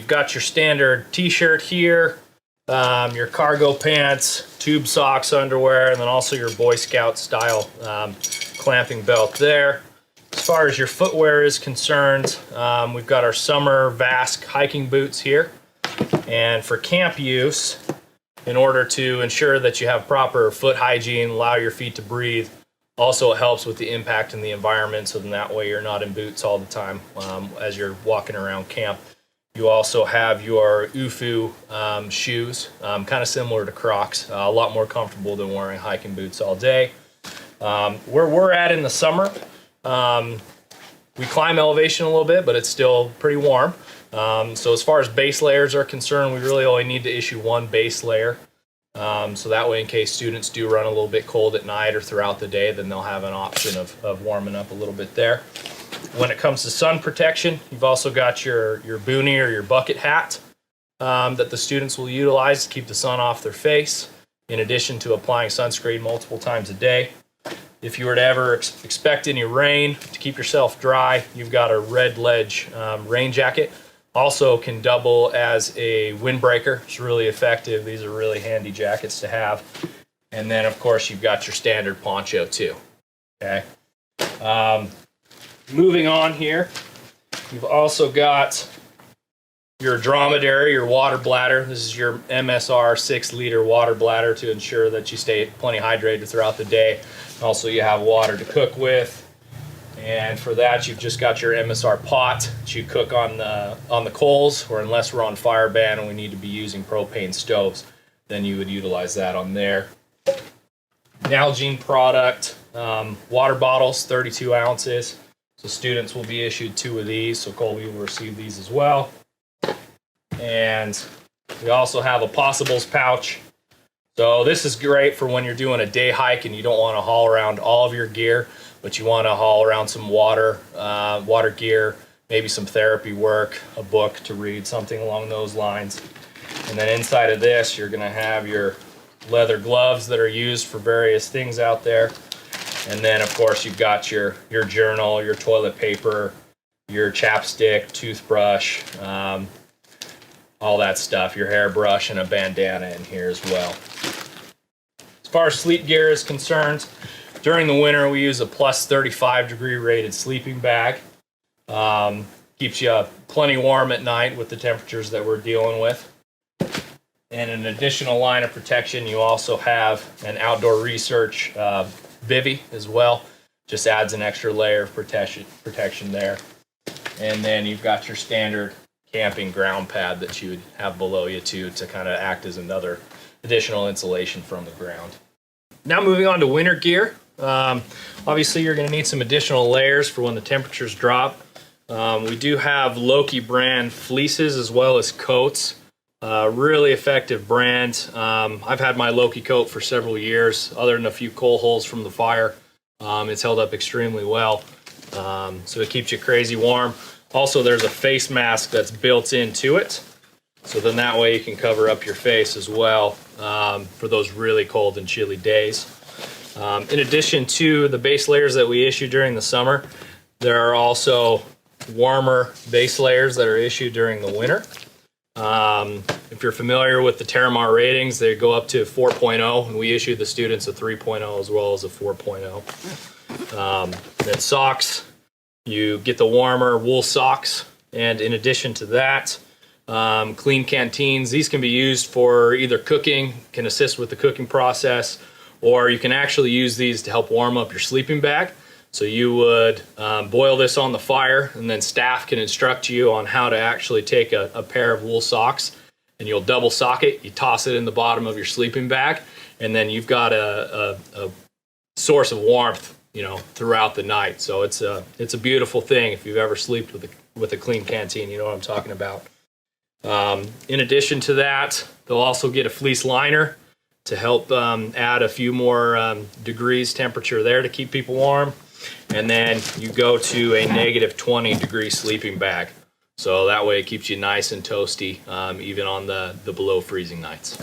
you've got your standard t-shirt here, your cargo pants, tube socks, underwear, and then also your Boy Scout style clamping belt there. As far as your footwear is concerned, we've got our summer Vask hiking boots here. And for camp use, in order to ensure that you have proper foot hygiene, allow your feet to breathe, also it helps with the impact in the environment, so then that way you're not in boots all the time as you're walking around camp. You also have your UFU shoes, kind of similar to Crocs, a lot more comfortable than wearing hiking boots all day. Where we're at in the summer, we climb elevation a little bit, but it's still pretty warm. So as far as base layers are concerned, we really only need to issue one base layer. So that way, in case students do run a little bit cold at night or throughout the day, then they'll have an option of warming up a little bit there. When it comes to sun protection, you've also got your boonie or your bucket hat that the students will utilize to keep the sun off their face, in addition to applying sunscreen multiple times a day. If you were to ever expect any rain, to keep yourself dry, you've got a Red Ledge rain jacket. Also can double as a windbreaker. It's really effective. These are really handy jackets to have. And then, of course, you've got your standard poncho too. Okay. Moving on here, you've also got your dromedary, your water bladder. This is your MSR 6-liter water bladder to ensure that you stay plenty hydrated throughout the day. Also, you have water to cook with. And for that, you've just got your MSR pot that you cook on the coals, or unless we're on fire ban and we need to be using propane stoves, then you would utilize that on there. Nalgene product, water bottles, 32 ounces. So students will be issued 2 of these, so Colby will receive these as well. And we also have a possibles pouch. So this is great for when you're doing a day hike and you don't want to haul around all of your gear, but you want to haul around some water gear, maybe some therapy work, a book to read, something along those lines. And then inside of this, you're going to have your leather gloves that are used for various things out there. And then, of course, you've got your journal, your toilet paper, your chapstick, toothbrush, all that stuff, your hairbrush, and a bandana in here as well. As far as sleep gear is concerned, during the winter, we use a plus 35-degree rated sleeping bag. Keeps you plenty warm at night with the temperatures that we're dealing with. And an additional line of protection, you also have an outdoor research bivy as well. Just adds an extra layer of protection there. And then you've got your standard camping ground pad that you would have below you too, to kind of act as another additional insulation from the ground. Now moving on to winter gear. Obviously you're going to need some additional layers for when the temperatures drop. We do have Loki brand fleeces as well as coats. Really effective brand. I've had my Loki coat for several years, other than a few coal holes from the fire. It's held up extremely well. So it keeps you crazy warm. Also, there's a face mask that's built into it. So then that way you can cover up your face as well for those really cold and chilly days. In addition to the base layers that we issue during the summer, there are also warmer base layers that are issued during the winter. If you're familiar with the Terramar ratings, they go up to 4.0, and we issue the students a 3.0 as well as a 4.0. Then socks, you get the warmer wool socks, and in addition to that, clean canteens. These can be used for either cooking, can assist with the cooking process, or you can actually use these to help warm up your sleeping bag. So you would boil this on the fire, and then staff can instruct you on how to actually take a pair of wool socks, and you'll double sock it, you toss it in the bottom of your sleeping bag, and then you've got a source of warmth, throughout the night. So it's a beautiful thing. If you've ever slept with a clean canteen, you know what I'm talking about. In addition to that, they'll also get a fleece liner to help add a few more degrees temperature there to keep people warm. And then you go to a negative 20-degree sleeping bag. So that way it keeps you nice and toasty, even on the below freezing nights.